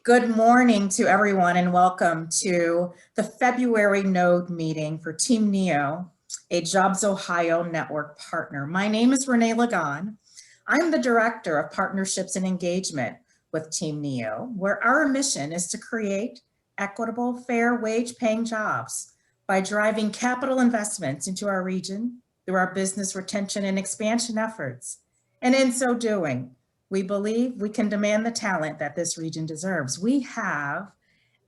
Good morning to everyone and welcome to the February Node meeting for Team NEO, a Jobs Ohio network partner. My name is Renee Ligon. I'm the Director of Partnerships and Engagement with Team NEO, where our mission is to create equitable, fair wage-paying jobs by driving capital investments into our region through our business retention and expansion efforts. And in so doing, we believe we can demand the talent that this region deserves. We have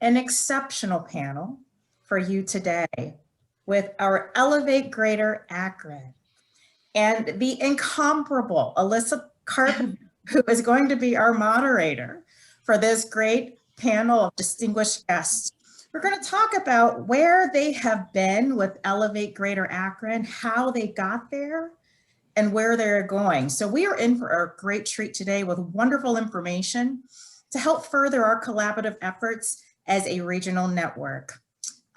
an exceptional panel for you today with our Elevate Greater Akron and the incomparable Alyssa Carpenter, who is going to be our moderator for this great panel of distinguished guests. We're going to talk about where they have been with Elevate Greater Akron, how they got there, and where they're going. So we are in for a great treat today with wonderful information to help further our collaborative efforts as a regional network.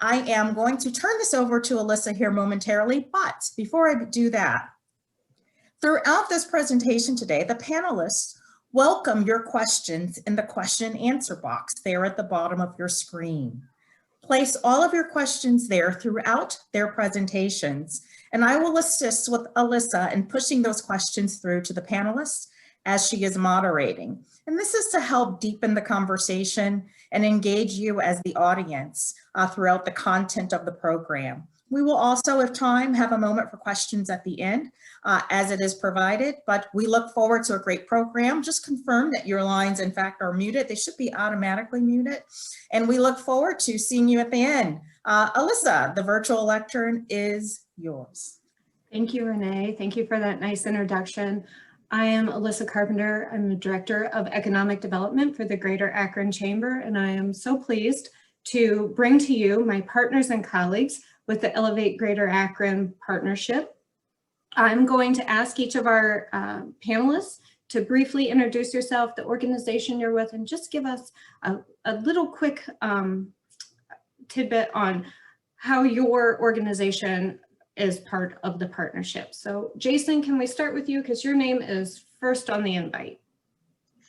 I am going to turn this over to Alyssa here momentarily, but before I do that, throughout this presentation today, the panelists welcome your questions in the question and answer box there at the bottom of your screen. Place all of your questions there throughout their presentations, and I will assist with Alyssa in pushing those questions through to the panelists as she is moderating. And this is to help deepen the conversation and engage you as the audience throughout the content of the program. We will also, if time, have a moment for questions at the end as it is provided, but we look forward to a great program. Just confirm that your lines, in fact, are muted. They should be automatically muted. And we look forward to seeing you at the end. Alyssa, the virtual lectern is yours. Thank you, Renee. Thank you for that nice introduction. I am Alyssa Carpenter. I'm the Director of Economic Development for the Greater Akron Chamber, and I am so pleased to bring to you my partners and colleagues with the Elevate Greater Akron Partnership. I'm going to ask each of our panelists to briefly introduce yourself, the organization you're with, and just give us a little quick tidbit on how your organization is part of the partnership. So Jason, can we start with you because your name is first on the invite?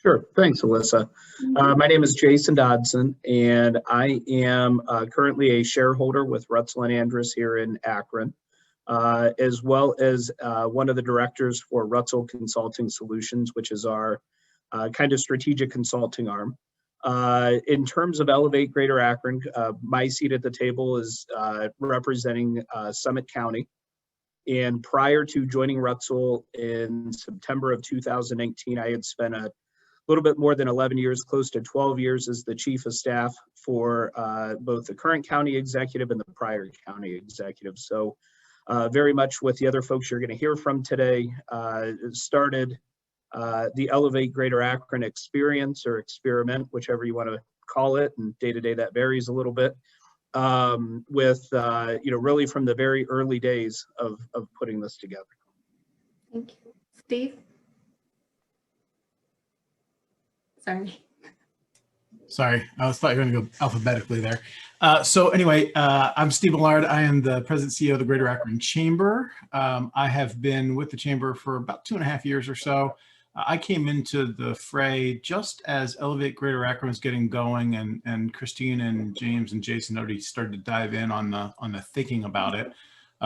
Sure, thanks Alyssa. My name is Jason Dodson and I am currently a shareholder with Roetzel and Andrus here in Akron, as well as one of the directors for Roetzel Consulting Solutions, which is our kind of strategic consulting arm. In terms of Elevate Greater Akron, my seat at the table is representing Summit County. And prior to joining Roetzel in September of 2019, I had spent a little bit more than 11 years, close to 12 years as the chief of staff for both the current county executive and the prior county executive. So very much with the other folks you're going to hear from today, started the Elevate Greater Akron experience or experiment, whichever you want to call it, and day to day that varies a little bit, with really from the very early days of putting this together. Thank you. Steve? Sorry, I thought you were going to go alphabetically there. So anyway, I'm Steve Millard. I am the President and CEO of the Greater Akron Chamber. I have been with the Chamber for about 2.5 years or so. I came into the fray just as Elevate Greater Akron was getting going, and Christine and James and Jason already started to dive in on the thinking about it.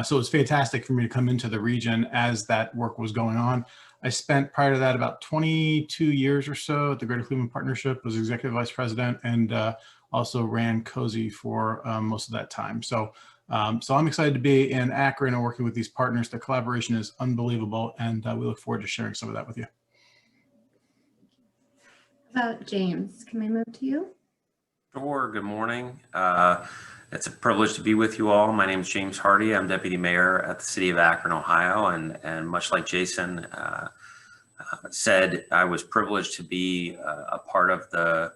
So it was fantastic for me to come into the region as that work was going on. I spent prior to that about 22 years or so at the Greater Cleveland Partnership, was executive vice president, and also ran COSI for most of that time. So I'm excited to be in Akron and working with these partners. The collaboration is unbelievable, and we look forward to sharing some of that with you. How about James? Can we move to you? Sure. Good morning. It's a privilege to be with you all. My name is James Hardy. I'm Deputy Mayor at the City of Akron, Ohio, and much like Jason said, I was privileged to be a part of the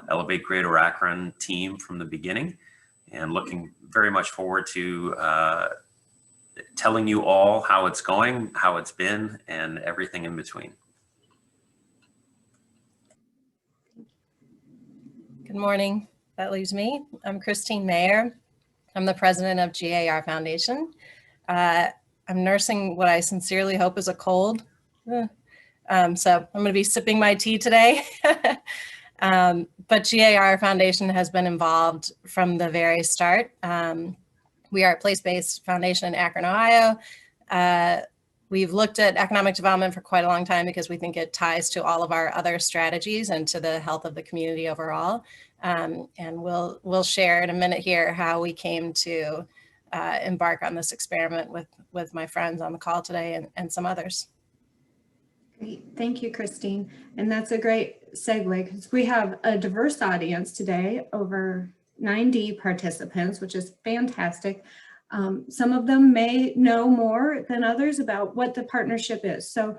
Elevate Greater Akron team from the beginning, and looking very much forward to telling you all how it's going, how it's been, and everything in between. Good morning. That leaves me. I'm Christine Mayer. I'm the president of GAR Foundation. I'm nursing what I sincerely hope is a cold. So I'm going to be sipping my tea today. But GAR Foundation has been involved from the very start. We are a place-based foundation in Akron, Ohio. We've looked at economic development for quite a long time because we think it ties to all of our other strategies and to the health of the community overall. And we'll share in a minute here how we came to embark on this experiment with my friends on the call today and some others. Great. Thank you, Christine. And that's a great segue because we have a diverse audience today, over 90 participants, which is fantastic. Some of them may know more than others about what the partnership is. So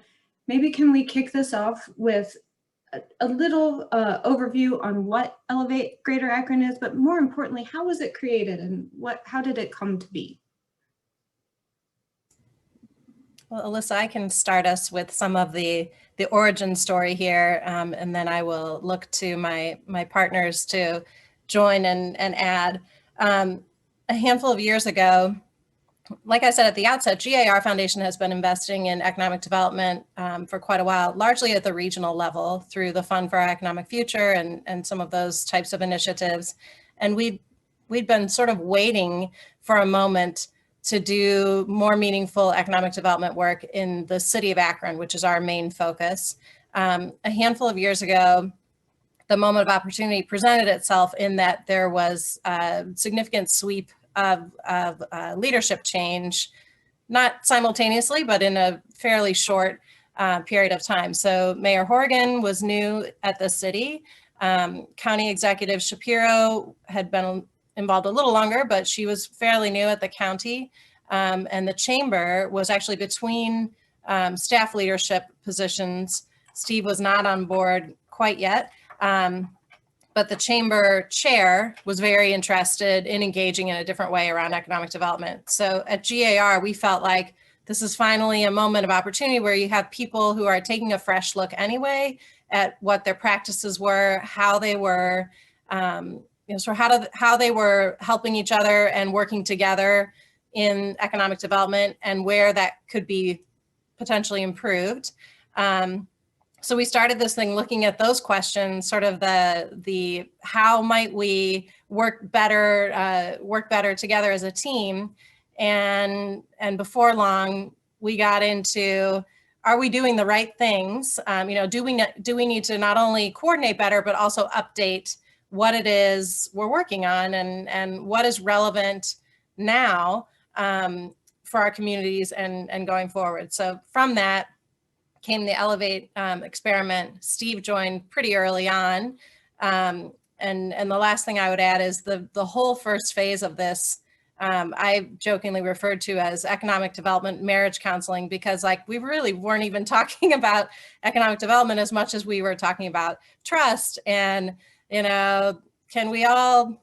maybe can we kick this off with a little overview on what Elevate Greater Akron is, but more importantly, how was it created and how did it come to be? Well, Alyssa, I can start us with some of the origin story here, and then I will look to my partners to join and add. A handful of years ago, like I said at the outset, GAR Foundation has been investing in economic development for quite a while, largely at the regional level through the Fund for Our Economic Future and some of those types of initiatives. And we'd been sort of waiting for a moment to do more meaningful economic development work in the city of Akron, which is our main focus. A handful of years ago, the moment of opportunity presented itself in that there was a significant sweep of leadership change, not simultaneously, but in a fairly short period of time. So Mayor Horgan was new at the city. County Executive Shapiro had been involved a little longer, but she was fairly new at the county. And the chamber was actually between staff leadership positions. Steve was not on board quite yet. But the chamber chair was very interested in engaging in a different way around economic development. So at GAR, we felt like this is finally a moment of opportunity where you have people who are taking a fresh look anyway at what their practices were, how they were, how they were helping each other and working together in economic development and where that could be potentially improved. So we started this thing looking at those questions, sort of the how might we work better together as a team, and before long we got into, are we doing the right things? Do we need to not only coordinate better but also update what it is we're working on and what is relevant now for our communities and going forward. So from that came the Elevate experiment. Steve joined pretty early on. And the last thing I would add is the whole first phase of this, I jokingly referred to as economic development marriage counseling, because we really weren't even talking about economic development as much as we were talking about trust and, can we all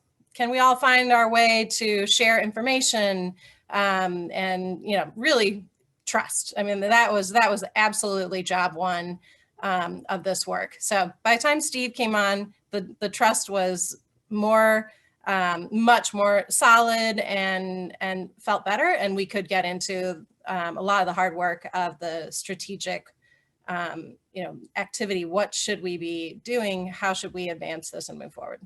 find our way to share information and, really trust. I mean, that was absolutely job one of this work. So by the time Steve came on, the trust was much more solid and felt better, and we could get into a lot of the hard work of the strategic activity. What should we be doing? How should we advance this and move forward?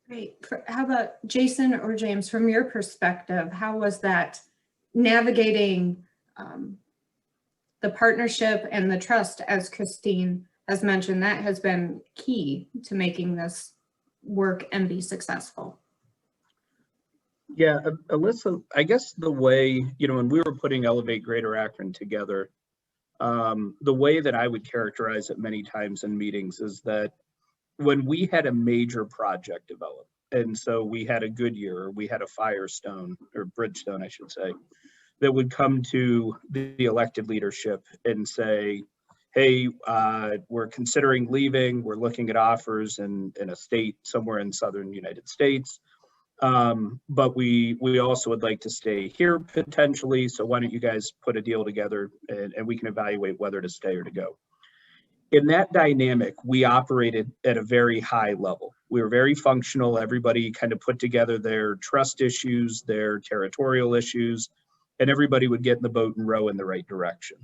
Great. How about Jason or James, from your perspective, how was that navigating the partnership and the trust, as Christine has mentioned, that has been key to making this work and be successful? Yeah, Alyssa, I guess the way, when we were putting Elevate Greater Akron together, the way that I would characterize it many times in meetings is that when we had a major project develop, and so we had a Goodyear, or we had a Firestone, or Bridgestone, I should say, that would come to the elected leadership and say, hey, we're considering leaving, we're looking at offers in a state somewhere in southern United States, but we also would like to stay here potentially, so why don't you guys put a deal together and we can evaluate whether to stay or to go. In that dynamic, we operated at a very high level. We were very functional. Everybody kind of put together their trust issues, their territorial issues, and everybody would get in the boat and row in the right direction.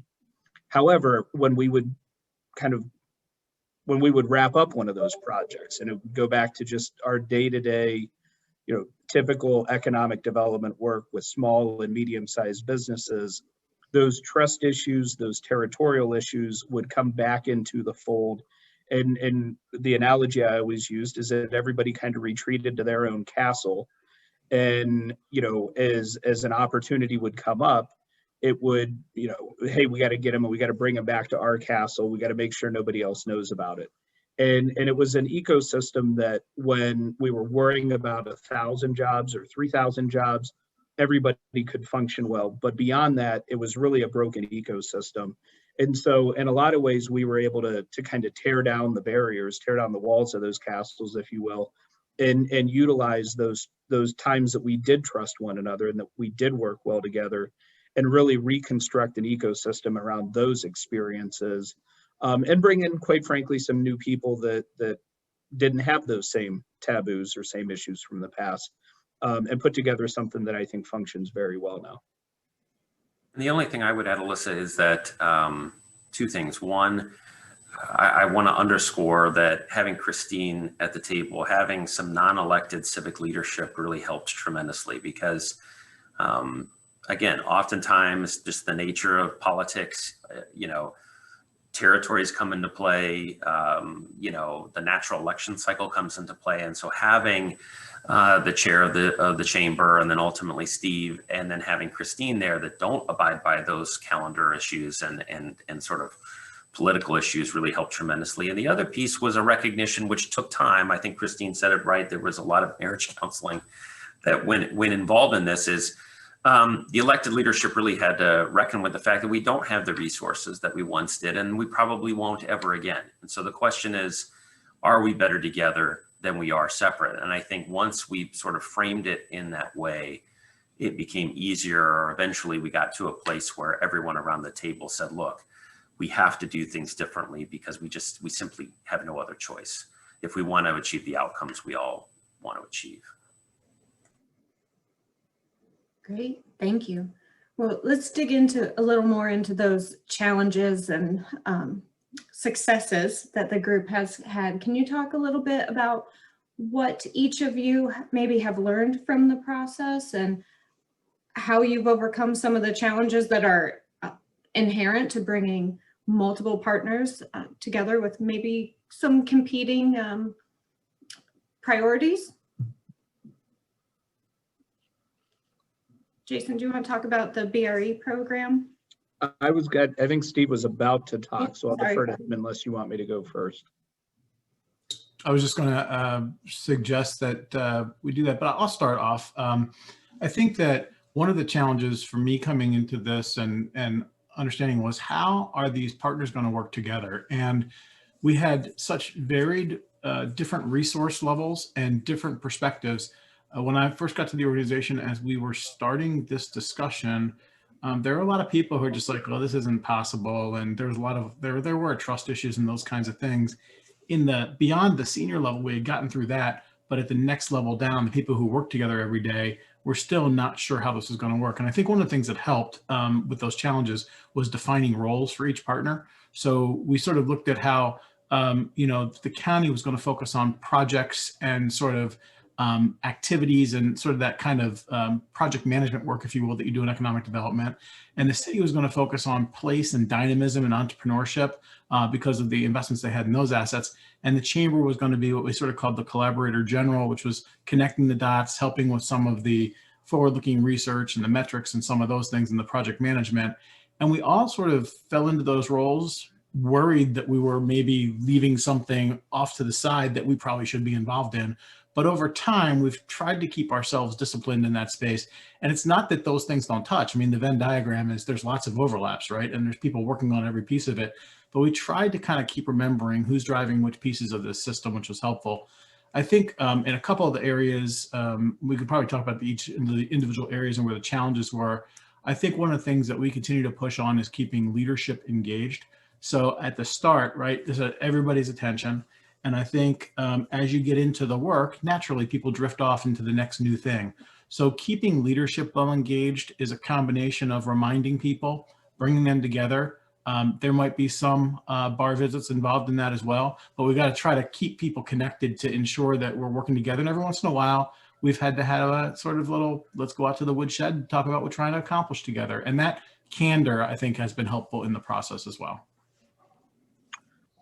However, when we would kind of when we would wrap up one of those projects, and it would go back to just our day-to-day, typical economic development work with small and medium-sized businesses, those trust issues, those territorial issues would come back into the fold. And the analogy I always used is that everybody kind of retreated to their own castle. And, as an opportunity would come up, it would, hey, we got to get him and we got to bring him back to our castle. We got to make sure nobody else knows about it. And it was an ecosystem that when we were worrying about 1,000 jobs or 3,000 jobs, everybody could function well. But beyond that, it was really a broken ecosystem. And so in a lot of ways, we were able to kind of tear down the barriers, tear down the walls of those castles, if you will, and utilize those times that we did trust one another and that we did work well together, and really reconstruct an ecosystem around those experiences, and bring in, quite frankly, some new people that didn't have those same taboos or same issues from the past, and put together something that I think functions very well now. The only thing I would add, Alyssa, is that two things. One, I want to underscore that having Christine at the table, having some non-elected civic leadership really helped tremendously, because again, oftentimes just the nature of politics, territories come into play, the natural election cycle comes into play. And so having the chair of the chamber, and then ultimately Steve, and then having Christine there that don't abide by those calendar issues and sort of political issues really helped tremendously. And the other piece was a recognition, which took time. I think Christine said it right. There was a lot of marriage counseling that when involved in this, is the elected leadership really had to reckon with the fact that we don't have the resources that we once did, and we probably won't ever again. And so the question is, are we better together than we are separate? And I think once we sort of framed it in that way, it became easier, or eventually we got to a place where everyone around the table said, look, we have to do things differently because we simply have no other choice if we want to achieve the outcomes we all want to achieve. Great, thank you. Well, let's dig into a little more into those challenges and successes that the group has had. Can you talk a little bit about what each of you maybe have learned from the process, and how you've overcome some of the challenges that are inherent to bringing multiple partners together with maybe some competing priorities? Jason, do you want to talk about the BRE program? I think Steve was about to talk, so I'll defer to him unless you want me to go first. I was just going to suggest that we do that, but I'll start off. I think that one of the challenges for me coming into this and understanding was, how are these partners going to work together? And we had such varied different resource levels and different perspectives. When I first got to the organization, as we were starting this discussion, there were a lot of people who are just like, well, this isn't possible. And there was a lot of, there were trust issues and those kinds of things. Beyond the senior level, we had gotten through that, but at the next level down, the people who work together every day, we're still not sure how this is going to work. And I think one of the things that helped with those challenges was defining roles for each partner. So we sort of looked at how, the county was going to focus on projects and sort of activities and sort of that kind of project management work, if you will, that you do in economic development. And the city was going to focus on place and dynamism and entrepreneurship because of the investments they had in those assets. And the chamber was going to be what we sort of called the collaborator general, which was connecting the dots, helping with some of the forward-looking research and the metrics and some of those things in the project management. And we all sort of fell into those roles, worried that we were maybe leaving something off to the side that we probably should be involved in. But over time, we've tried to keep ourselves disciplined in that space. And it's not that those things don't touch. I mean, the Venn diagram is there's lots of overlaps, right? And there's people working on every piece of it. But we tried to kind of keep remembering who's driving which pieces of this system, which was helpful. I think in a couple of the areas, we could probably talk about each of the individual areas and where the challenges were. I think one of the things that we continue to push on is keeping leadership engaged. So at the start, right, this is everybody's attention. And I think as you get into the work, naturally people drift off into the next new thing. So keeping leadership well engaged is a combination of reminding people, bringing them together, There might be some bar visits involved in that as well, but we got to try to keep people connected to ensure that we're working together. And every once in a while, we've had to have a sort of little, let's go out to the woodshed and talk about what we're trying to accomplish together. And that candor, I think, has been helpful in the process as well.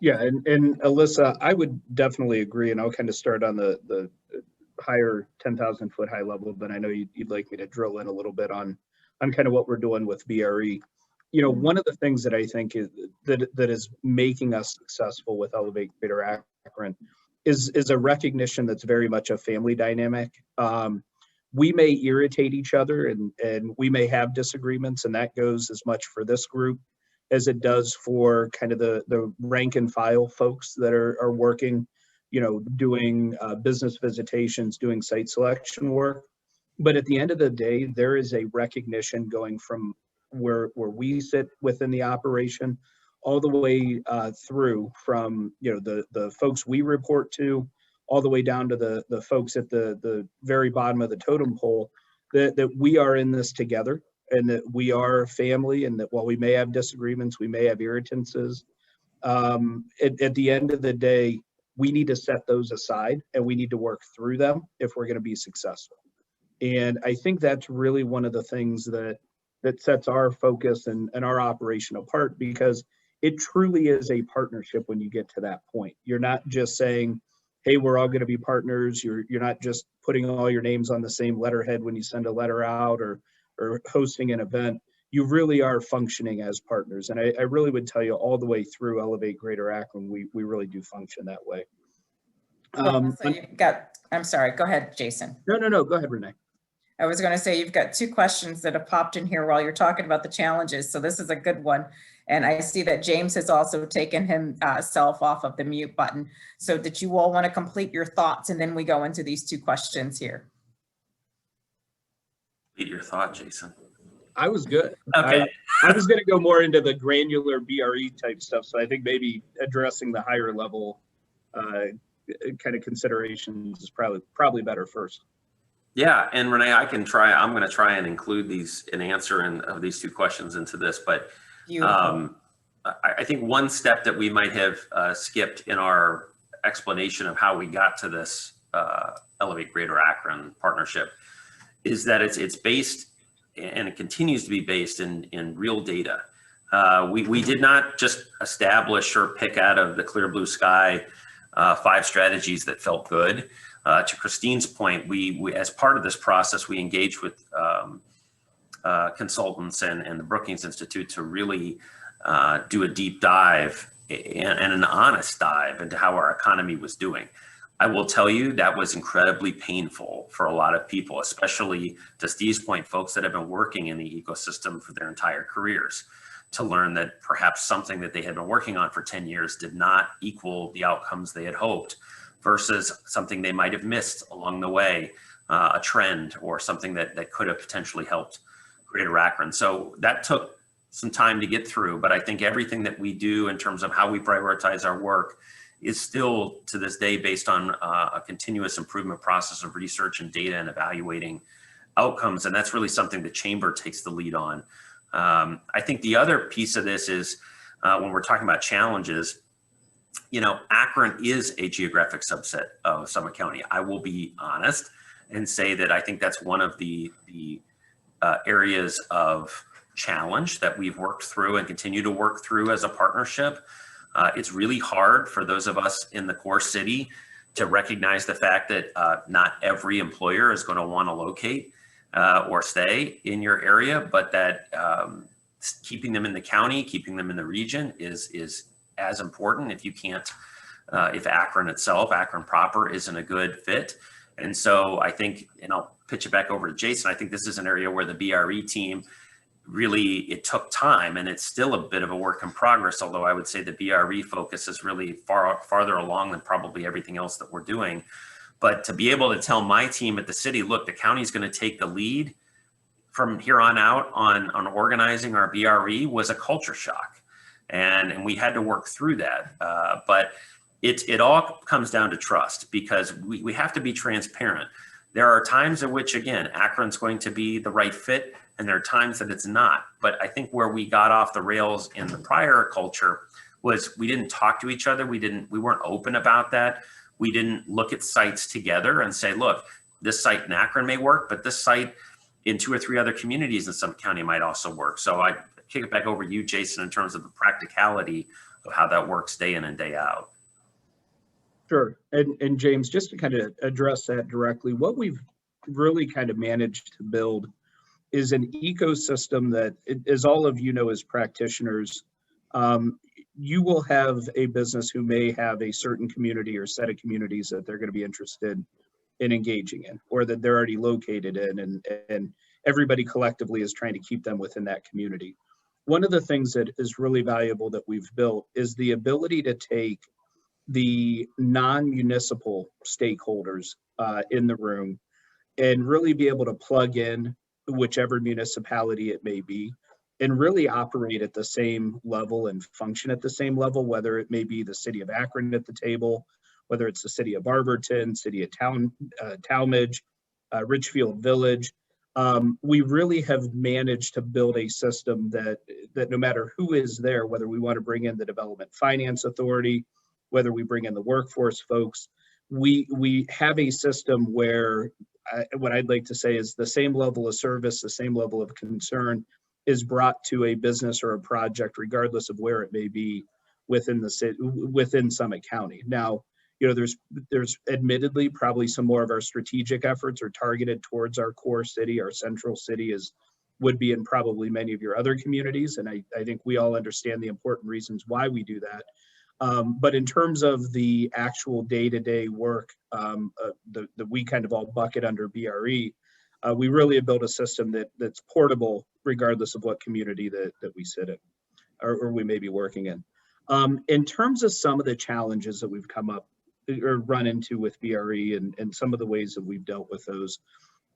Yeah, and Alyssa, I would definitely agree, and I'll kind of start on the higher 10,000 foot high level, but I know you'd like me to drill in a little bit on kind of what we're doing with BRE. You know, one of the things that I think is that is making us successful with Elevate Greater Akron is a recognition that's very much a family dynamic. We may irritate each other and we may have disagreements, and that goes as much for this group as it does for kind of the rank and file folks that are working, you know, doing business visitations, doing site selection work. But at the end of the day, there is a recognition going from where we sit within the operation all the way through from, you know, the folks we report to all the way down to the folks at the very bottom of the totem pole, that we are in this together, and that we are family, and that while we may have disagreements, we may have irritances, at the end of the day, we need to set those aside and we need to work through them if we're going to be successful. And I think that's really one of the things that sets our focus and our operation apart, because it truly is a partnership when you get to that point. You're not just saying, hey, we're all going to be partners. You're not just putting all your names on the same letterhead when you send a letter out or hosting an event. You really are functioning as partners. And I really would tell you all the way through Elevate Greater Akron, we really do function that way. So you've got, I'm sorry, go ahead, Jason. No, go ahead, Renee. I was going to say, you've got two questions that have popped in here while you're talking about the challenges. So this is a good one. And I see that James has also taken himself off of the mute button. So did you all want to complete your thoughts? And then we go into these two questions here. Your thought, Jason. I was good. Okay. I was going to go more into the granular BRE type stuff. So I think maybe addressing the higher level kind of considerations is probably better first. Yeah, and Renee, I'm going to try and include these an answer of these two questions into this, but I think one step that we might have skipped in our explanation of how we got to this Elevate Greater Akron partnership is that it's based, and it continues to be based in real data. We did not just establish or pick out of the clear blue sky 5 strategies that felt good. To Christine's point, we as part of this process, we engaged with consultants and the Brookings Institute to really do a deep dive and an honest dive into how our economy was doing. I will tell you that was incredibly painful for a lot of people, especially to Steve's point, folks that have been working in the ecosystem for their entire careers, to learn that perhaps something that they had been working on for 10 years did not equal the outcomes they had hoped, versus something they might have missed along the way, a trend or something that could have potentially helped Greater Akron. So that took some time to get through, but I think everything that we do in terms of how we prioritize our work is still to this day based on a continuous improvement process of research and data and evaluating outcomes. And that's really something the Chamber takes the lead on. I think the other piece of this is when we're talking about challenges, you know, Akron is a geographic subset of Summit County. I will be honest and say that I think that's one of the areas of challenge that we've worked through and continue to work through as a partnership. It's really hard for those of us in the core city to recognize the fact that not every employer is going to want to locate or stay in your area, but that keeping them in the county, keeping them in the region is as important if you can't, if Akron itself, Akron proper isn't a good fit. And so I think, and I'll pitch it back over to Jason, I think this is an area where the BRE team really, it took time, and it's still a bit of a work in progress, although I would say the BRE focus is really farther along than probably everything else that we're doing. But to be able to tell my team at the city, look, the county's going to take the lead from here on out on organizing our BRE was a culture shock. And we had to work through that. But it all comes down to trust, because we have to be transparent. There are times in which, again, Akron's going to be the right fit, and there are times that it's not. But I think where we got off the rails in the prior culture was we didn't talk to each other. We weren't open about that. We didn't look at sites together and say, look, this site in Akron may work, but this site in 2 or 3 other communities in some county might also work. So I kick it back over to you, Jason, in terms of the practicality of how that works day in and day out. Sure. And James, just to kind of address that directly, what we've really kind of managed to build is an ecosystem that, as all of you know as practitioners, you will have a business who may have a certain community or set of communities that they're going to be interested in engaging in, or that they're already located in, and everybody collectively is trying to keep them within that community. One of the things that is really valuable that we've built is the ability to take the non-municipal stakeholders in the room and really be able to plug in whichever municipality it may be and really operate at the same level and function at the same level, whether it may be the city of Akron at the table, whether it's the city of Barberton, city of Talmadge, Richfield Village. We really have managed to build a system that no matter who is there, whether we want to bring in the Development Finance Authority, whether we bring in the workforce folks, we have a system where what I'd like to say is the same level of service, the same level of concern is brought to a business or a project, regardless of where it may be within the city, within Summit County. Now, you know, there's admittedly probably some more of our strategic efforts are targeted towards our core city, our central city would be in probably many of your other communities. And I think we all understand the important reasons why we do that. But in terms of the actual day-to-day work that we kind of all bucket under BRE, we really have built a system that's portable regardless of what community that we sit in or we may be working in. In terms of some of the challenges that we've come up or run into with BRE and some of the ways that we've dealt with those,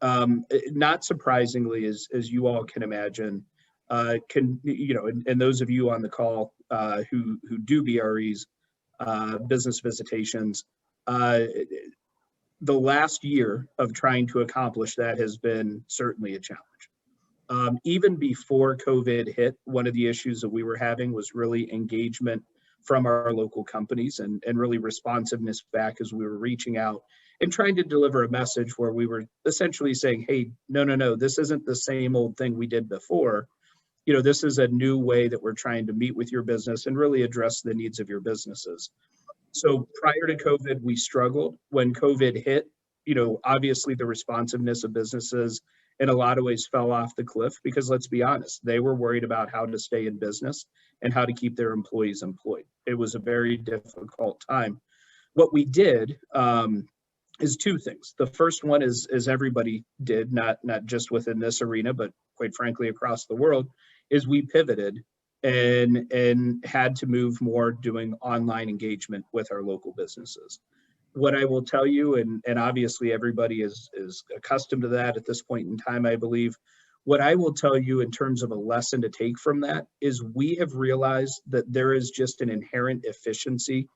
not surprisingly, as you all can imagine, and those of you on the call who do BREs, business visitations, the last year of trying to accomplish that has been certainly a challenge. Even before COVID hit, one of the issues that we were having was really engagement from our local companies and really responsiveness back as we were reaching out and trying to deliver a message where we were essentially saying, hey, no, this isn't the same old thing we did before. You know, this is a new way that we're trying to meet with your business and really address the needs of your businesses. So prior to COVID, we struggled. When COVID hit, you know, obviously the responsiveness of businesses in a lot of ways fell off the cliff because let's be honest, they were worried about how to stay in business and how to keep their employees employed. It was a very difficult time. What we did is 2 things. The first one is, as everybody did, not just within this arena, but quite frankly, across the world, is we pivoted and had to move more doing online engagement with our local businesses. What I will tell you, and obviously everybody is accustomed to that at this point in time, I believe, what I will tell you in terms of a lesson to take from that is we have realized that there is just an inherent efficiency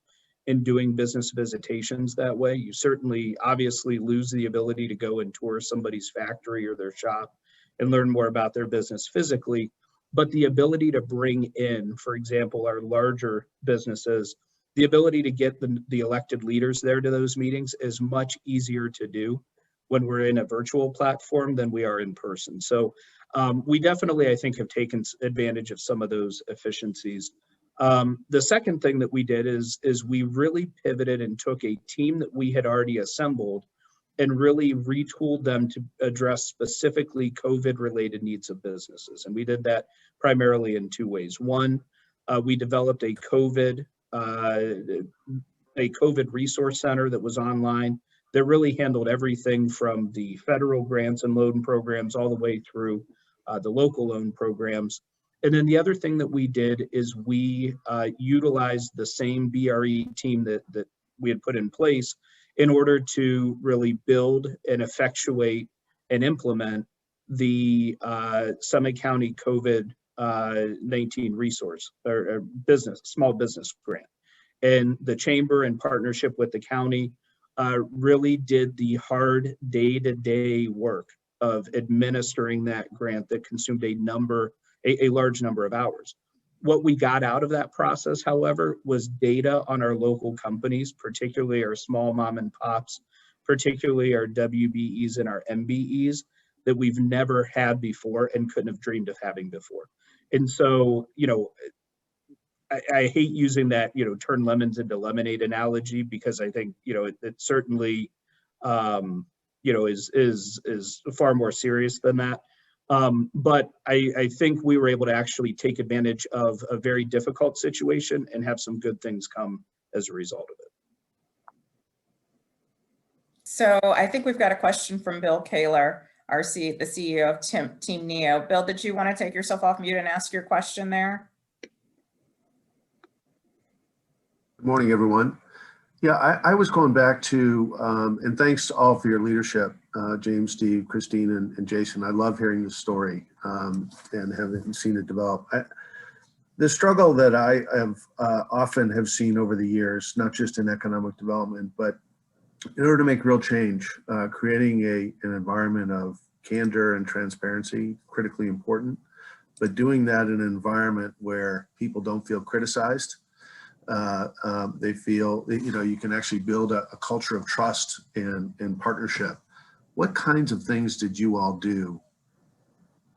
in doing business visitations that way. You certainly obviously lose the ability to go and tour somebody's factory or their shop and learn more about their business physically. But the ability to bring in, for example, our larger businesses, the ability to get the elected leaders there to those meetings is much easier to do when we're in a virtual platform than we are in person. So we definitely, I think, have taken advantage of some of those efficiencies. The second thing that we did is we really pivoted and took a team that we had already assembled and really retooled them to address specifically COVID-related needs of businesses. And we did that primarily in 2 ways. One, we developed a COVID resource center that was online that really handled everything from the federal grants and loan programs all the way through the local loan programs. And then the other thing that we did is we utilized the same BRE team that we had put in place in order to really build and effectuate and implement the Summit County COVID-19 resource or small business grant. And the chamber, in partnership with the county, really did the hard day-to-day work of administering that grant that consumed a large number of hours. What we got out of that process, however, was data on our local companies, particularly our small mom and pops, particularly our WBEs and our MBEs, that we've never had before and couldn't have dreamed of having before. And so, I hate using that, turn lemons into lemonade analogy, because I think, it certainly, is far more serious than that. But I think we were able to actually take advantage of a very difficult situation and have some good things come as a result of it. So I think we've got a question from Bill Kaler, the CEO of Team Neo. Bill, did you want to take yourself off mute and ask your question there? Good morning, everyone. Yeah, I was going back to, and thanks to all for your leadership, James, Steve, Christine, and Jason. I love hearing the story and having seen it develop. The struggle that I have often have seen over the years, not just in economic development, but in order to make real change, creating an environment of candor and transparency, critically important, but doing that in an environment where people don't feel criticized. They feel, you can actually build a culture of trust and partnership. What kinds of things did you all do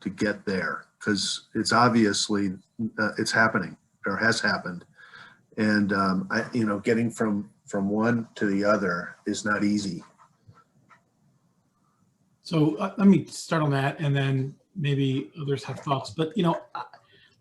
to get there? Because it's obviously, it's happening or has happened. And, getting from one to the other is not easy. So let me start on that, and then maybe others have thoughts. But,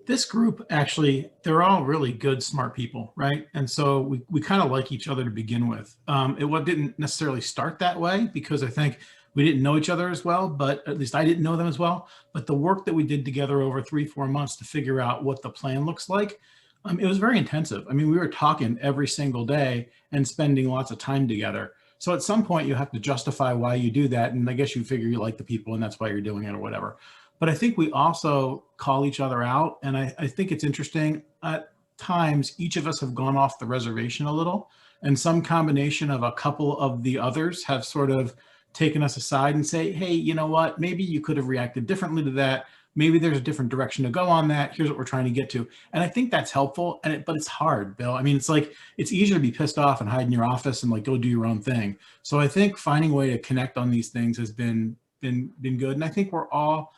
this group, actually, they're all really good, smart people, right? And so we kind of like each other to begin with. It didn't necessarily start that way, because I think we didn't know each other as well, but at least I didn't know them as well. But the work that we did together over 3-4 months to figure out what the plan looks like, it was very intensive. I mean, we were talking every single day and spending lots of time together. So at some point you have to justify why you do that. And I guess you figure you like the people and that's why you're doing it or whatever. But I think we also call each other out. And I think it's interesting, at times, each of us have gone off the reservation a little, and some combination of a couple of the others have sort of taken us aside and say, hey, you know what, maybe you could have reacted differently to that. Maybe there's a different direction to go on that. Here's what we're trying to get to. And I think that's helpful, but it's hard, Bill. I mean, it's like, it's easier to be pissed off and hide in your office and like go do your own thing. So I think finding a way to connect on these things has been good. And I think we're all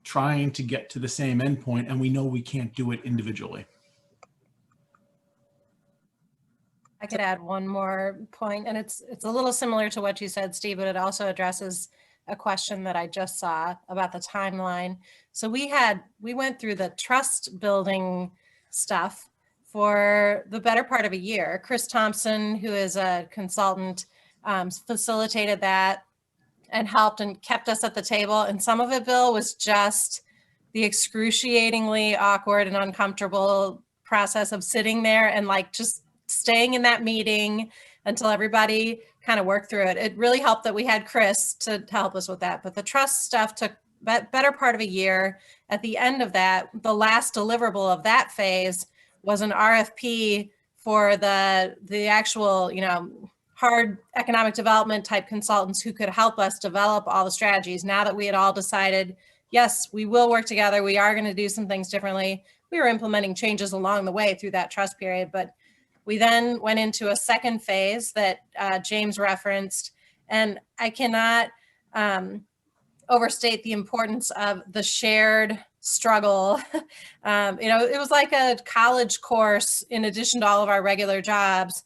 trying to get to the same endpoint, and we know we can't do it individually. I could add one more point, and it's a little similar to what you said, Steve, but it also addresses a question that I just saw about the timeline. So we went through the trust building stuff for the better part of a year. Chris Thompson, who is a consultant, facilitated that and helped and kept us at the table. And some of it, Bill, was just the excruciatingly awkward and uncomfortable process of sitting there and like just staying in that meeting until everybody kind of worked through it. It really helped that we had Chris to help us with that. But the trust stuff took better part of a year. At the end of that, the last deliverable of that phase was an RFP for the actual, hard economic development type consultants who could help us develop all the strategies. Now that we had all decided, yes, we will work together, we are going to do some things differently. We were implementing changes along the way through that trust period, but we then went into a second phase that James referenced, and I cannot overstate the importance of the shared struggle. It was like a college course in addition to all of our regular jobs.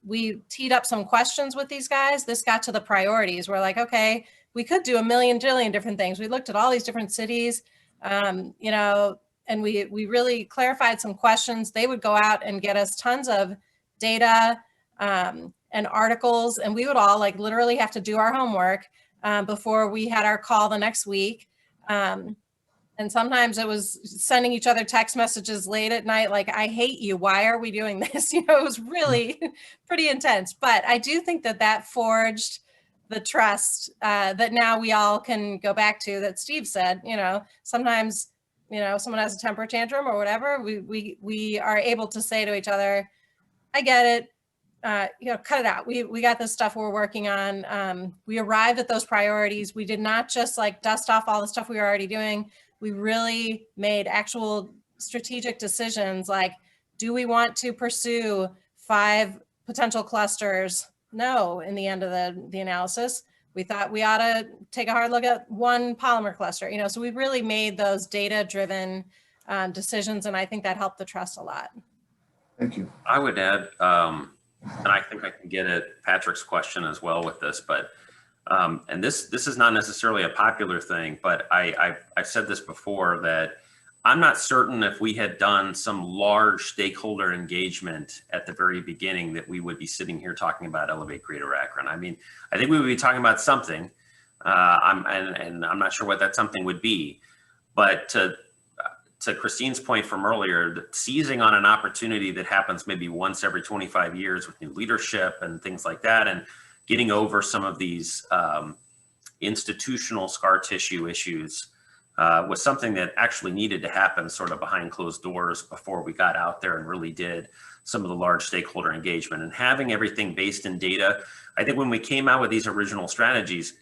We teed up some questions with these guys. This got to the priorities. We're like, okay, we could do a million jillion different things. We looked at all these different cities, and we really clarified some questions. They would go out and get us tons of data and articles, and we would all like literally have to do our homework before we had our call the next week. And sometimes it was sending each other text messages late at night, like, I hate you. Why are we doing this? It was really pretty intense. But I do think that forged the trust that now we all can go back to, that Steve said, sometimes, someone has a temper tantrum or whatever, we are able to say to each other, I get it. cut it out. We got this stuff we're working on. We arrived at those priorities. We did not just like dust off all the stuff we were already doing. We really made actual strategic decisions like, do we want to pursue 5 potential clusters? No, in the end of the analysis, we thought we ought to take a hard look at 1 polymer cluster, so we really made those data-driven decisions, and I think that helped the trust a lot. Thank you. I would add, and I think I can get at Patrick's question as well with this, but and this is not necessarily a popular thing, but I've said this before, that I'm not certain if we had done some large stakeholder engagement at the very beginning that we would be sitting here talking about Elevate Greater Akron. I mean, I think we would be talking about something, and I'm not sure what that something would be, but to Christine's point from earlier, seizing on an opportunity that happens maybe once every 25 years with new leadership and things like that, and getting over some of these institutional scar tissue issues was something that actually needed to happen sort of behind closed doors before we got out there and really did some of the large stakeholder engagement. And having everything based in data, I think when we came out with these original strategies,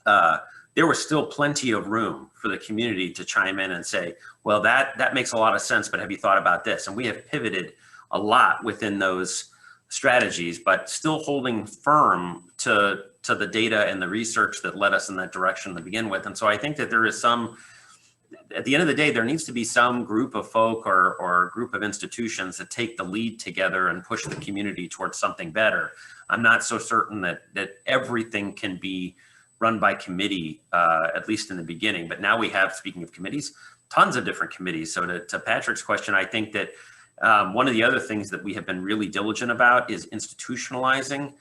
there was still plenty of room for the community to chime in and say, well, that makes a lot of sense, but have you thought about this? And we have pivoted a lot within those strategies, but still holding firm to the data and the research that led us in that direction to begin with. And so I think that there is some, at the end of the day, there needs to be some group of folk or group of institutions that take the lead together and push the community towards something better. I'm not so certain that everything can be run by committee, at least in the beginning. But now we have, speaking of committees, tons of different committees. So to Patrick's question, I think that one of the other things that we have been really diligent about is institutionalizing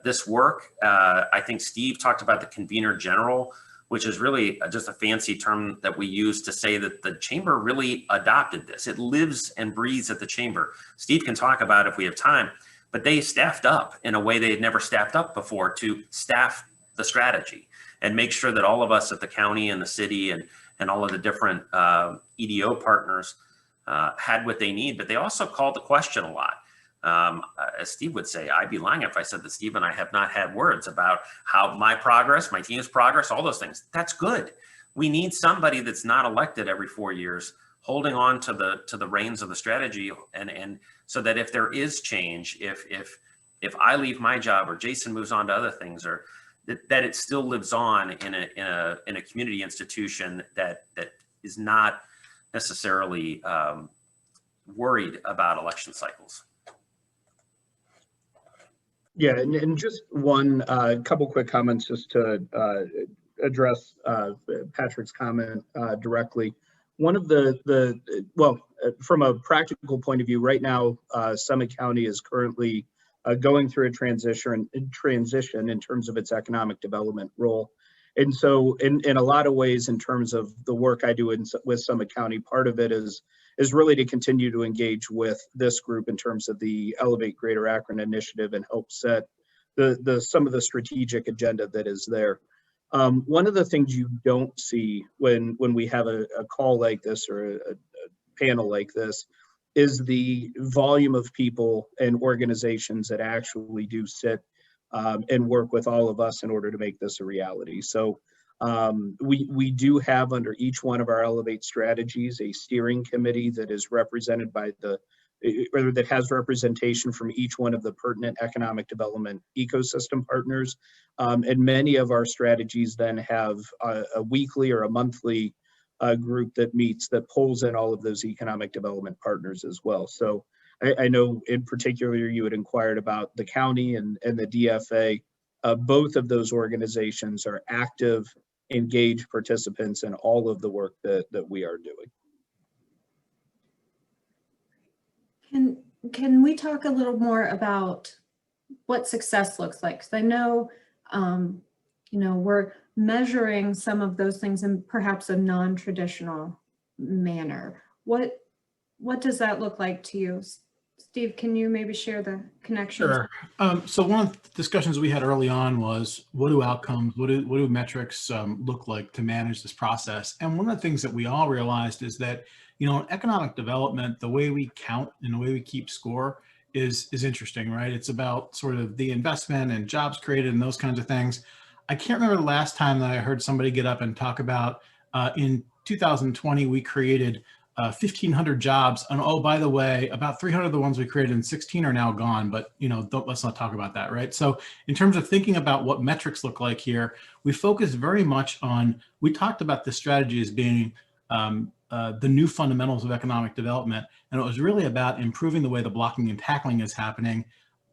this work. I think Steve talked about the convener general, which is really just a fancy term that we use to say that the chamber really adopted this. It lives and breathes at the chamber. Steve can talk about it if we have time, but they staffed up in a way they had never staffed up before to staff the strategy and make sure that all of us at the county and the city and all of the different EDO partners had what they need, but they also called the question a lot. As Steve would say, I'd be lying if I said that Steve and I have not had words about how my progress, my team's progress, all those things. That's good. We need somebody that's not elected every 4 years, holding on to the reins of the strategy, and so that if there is change, if I leave my job or Jason moves on to other things, or that it still lives on in a community institution that is not necessarily worried about election cycles. Yeah, and just one couple quick comments just to address Patrick's comment directly. One of well, from a practical point of view, right now, Summit County is currently going through a transition in terms of its economic development role. And so in a lot of ways, in terms of the work I do with Summit County, part of it is really to continue to engage with this group in terms of the Elevate Greater Akron initiative and help set some of the strategic agenda that is there. One of the things you don't see when we have a call like this or a panel like this is the volume of people and organizations that actually do sit and work with all of us in order to make this a reality. So we do have under each one of our Elevate strategies a steering committee that is represented by that has representation from each one of the pertinent economic development ecosystem partners. And many of our strategies then have a weekly or a monthly group that meets, that pulls in all of those economic development partners as well. So I know in particular you had inquired about the county and the DFA. Both of those organizations are active, engaged participants in all of the work that we are doing. Can we talk a little more about what success looks like? Because I know, we're measuring some of those things in perhaps a non-traditional manner. What does that look like to you? Steve, can you maybe share the connections? Sure. So one of the discussions we had early on was, what do outcomes, what do metrics look like to manage this process? And one of the things that we all realized is that, in economic development, the way we count and the way we keep score is interesting, right? It's about sort of the investment and jobs created and those kinds of things. I can't remember the last time that I heard somebody get up and talk about in 2020, we created 1,500 jobs. And oh, by the way, about 300 of the ones we created in 16 are now gone, but let's not talk about that, right? So in terms of thinking about what metrics look like here, we focused very much on, we talked about this strategy as being the new fundamentals of economic development. And it was really about improving the way the blocking and tackling is happening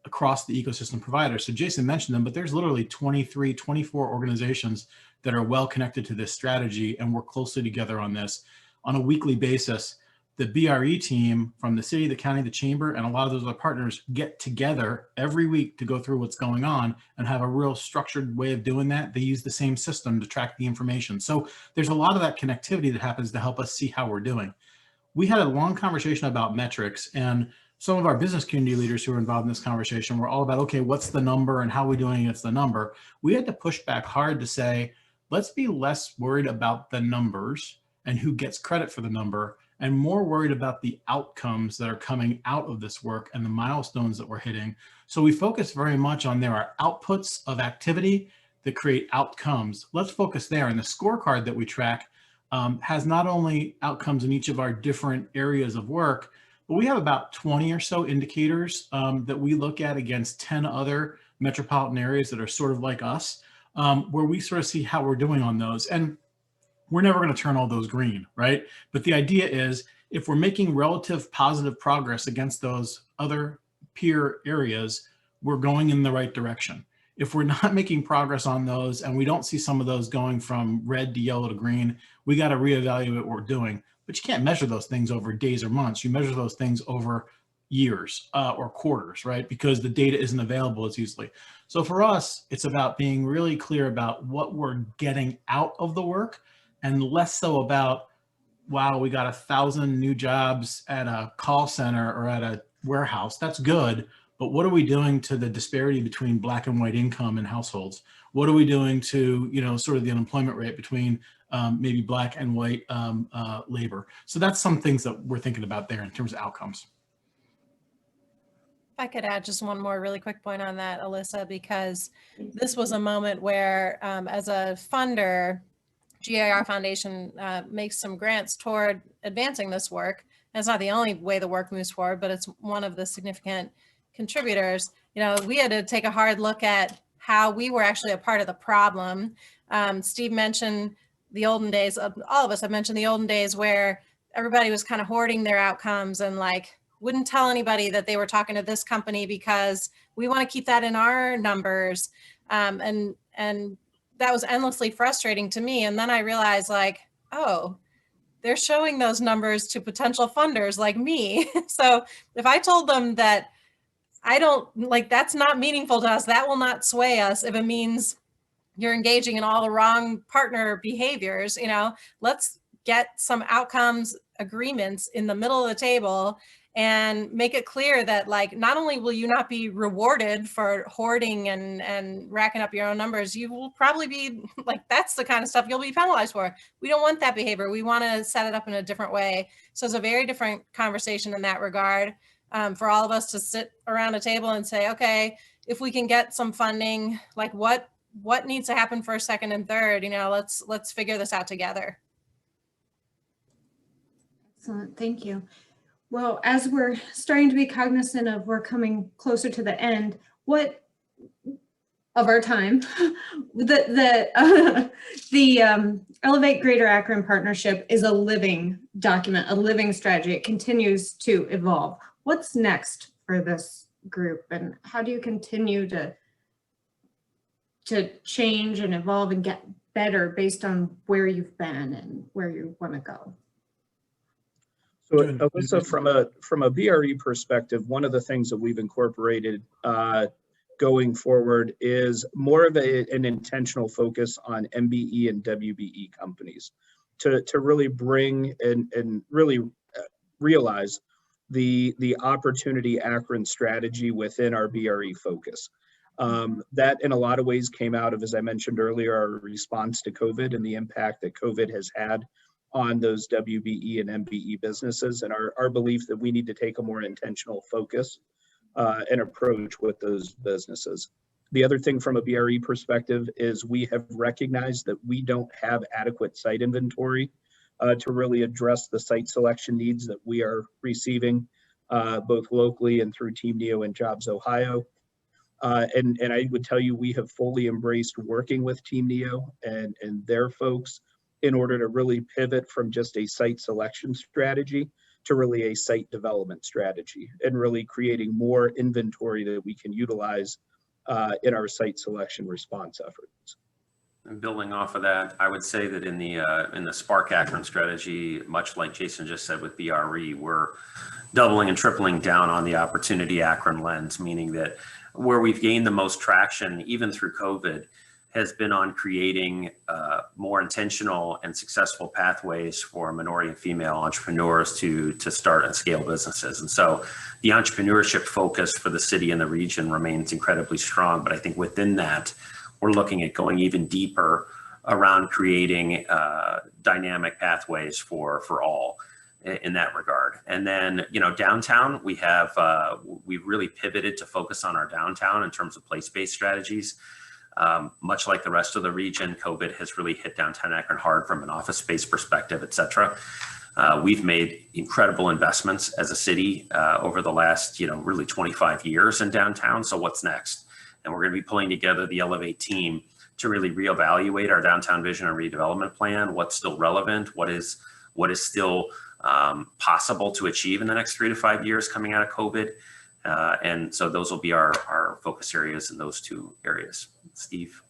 across the ecosystem providers. So Jason mentioned them, but there's literally 23, 24 organizations that are well connected to this strategy and work closely together on this on a weekly basis. The BRE team from the city, the county, the chamber, and a lot of those other partners get together every week to go through what's going on and have a real structured way of doing that. They use the same system to track the information. So there's a lot of that connectivity that happens to help us see how we're doing. We had a long conversation about metrics, and some of our business community leaders who were involved in this conversation were all about, okay, what's the number and how are we doing against the number? We had to push back hard to say, let's be less worried about the numbers and who gets credit for the number, and more worried about the outcomes that are coming out of this work and the milestones that we're hitting. So we focus very much on there are outputs of activity that create outcomes. Let's focus there. And the scorecard that we track has not only outcomes in each of our different areas of work, but we have about 20 or so indicators that we look at against 10 other metropolitan areas that are sort of like us, where we sort of see how we're doing on those. And we're never going to turn all those green, right? But the idea is if we're making relative positive progress against those other peer areas, we're going in the right direction. If we're not making progress on those and we don't see some of those going from red to yellow to green, we got to reevaluate what we're doing. But you can't measure those things over days or months. You measure those things over years or quarters, right? Because the data isn't available as easily. So for us, it's about being really clear about what we're getting out of the work, and less so about, wow, we got 1,000 new jobs at a call center or at a warehouse. That's good. But what are we doing to the disparity between black and white income in households? What are we doing to, sort of the unemployment rate between maybe black and white labor? So that's some things that we're thinking about there in terms of outcomes. If I could add just one more really quick point on that, Alyssa, because this was a moment where as a funder, GAR Foundation makes some grants toward advancing this work. And it's not the only way the work moves forward, but it's one of the significant contributors. We had to take a hard look at how we were actually a part of the problem. Steve mentioned the olden days, all of us have mentioned the olden days where everybody was kind of hoarding their outcomes and wouldn't tell anybody that they were talking to this company because we want to keep that in our numbers. And that was endlessly frustrating to me. And then I realized oh, they're showing those numbers to potential funders like me. So if I told them that I don't that's not meaningful to us, that will not sway us if it means you're engaging in all the wrong partner behaviors, let's get some outcomes agreements in the middle of the table and make it clear that not only will you not be rewarded for hoarding and racking up your own numbers, you will probably be that's the kind of stuff you'll be penalized for. We don't want that behavior. We want to set it up in a different way. So it's a very different conversation in that regard for all of us to sit around a table and say, okay, if we can get some funding, what needs to happen first, second, and third, let's figure this out together. Excellent, thank you. Well, as we're starting to be cognizant of we're coming closer to the end, what of our time, the Elevate Greater Akron partnership is a living document, a living strategy. It continues to evolve. What's next for this group, and how do you continue to change and evolve and get better based on where you've been and where you want to go? So Alyssa, from a BRE perspective, one of the things that we've incorporated going forward is more of an intentional focus on MBE and WBE companies to really bring and really realize the opportunity Akron strategy within our BRE focus. That in a lot of ways came out of, as I mentioned earlier, our response to COVID and the impact that COVID has had on those WBE and MBE businesses, and our belief that we need to take a more intentional focus and approach with those businesses. The other thing from a BRE perspective is we have recognized that we don't have adequate site inventory to really address the site selection needs that we are receiving both locally and through Team Neo and Jobs Ohio. And I would tell you, we have fully embraced working with Team Neo and their folks in order to really pivot from just a site selection strategy to really a site development strategy, and really creating more inventory that we can utilize in our site selection response efforts. And building off of that, I would say that in the Spark Akron strategy, much like Jason just said with BRE, we're doubling and tripling down on the opportunity Akron lens, meaning that where we've gained the most traction, even through COVID, has been on creating more intentional and successful pathways for minority and female entrepreneurs to start and scale businesses. And so the entrepreneurship focus for the city and the region remains incredibly strong. But I think within that, we're looking at going even deeper around creating dynamic pathways for all in that regard. And then, downtown, we've really pivoted to focus on our downtown in terms of place-based strategies. Much like the rest of the region, COVID has really hit downtown Akron hard from an office space perspective, et cetera. We've made incredible investments as a city over the last, really 25 years in downtown. So what's next? And we're going to be pulling together the Elevate team to really reevaluate our downtown vision and redevelopment plan. What's still relevant? What is still possible to achieve in the next 3 to 5 years coming out of COVID? And so those will be our focus areas in those two areas. Steve.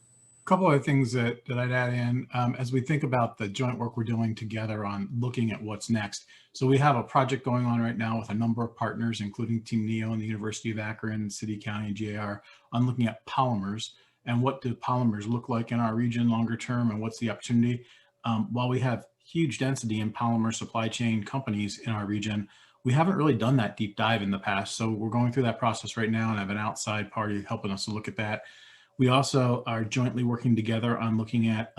A couple of things that I'd add in as we think about the joint work we're doing together on looking at what's next. So we have a project going on right now with a number of partners, including Team Neo and the University of Akron, City, County, and GAR, on looking at polymers and what do polymers look like in our region longer term and what's the opportunity. While we have huge density in polymer supply chain companies in our region, we haven't really done that deep dive in the past. So we're going through that process right now and have an outside party helping us to look at that. We also are jointly working together on looking at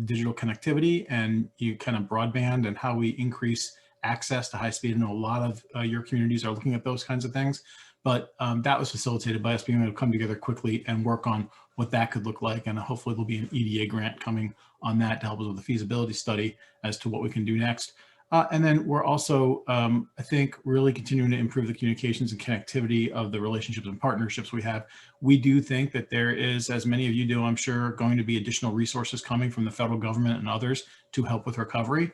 digital connectivity and kind of broadband and how we increase access to high speed. I know a lot of your communities are looking at those kinds of things, but that was facilitated by us being able to come together quickly and work on what that could look like. And hopefully there'll be an EDA grant coming on that to help us with the feasibility study as to what we can do next. And then we're also, I think, really continuing to improve the communications and connectivity of the relationships and partnerships we have. We do think that there is, as many of you do, I'm sure, going to be additional resources coming from the federal government and others to help with recovery.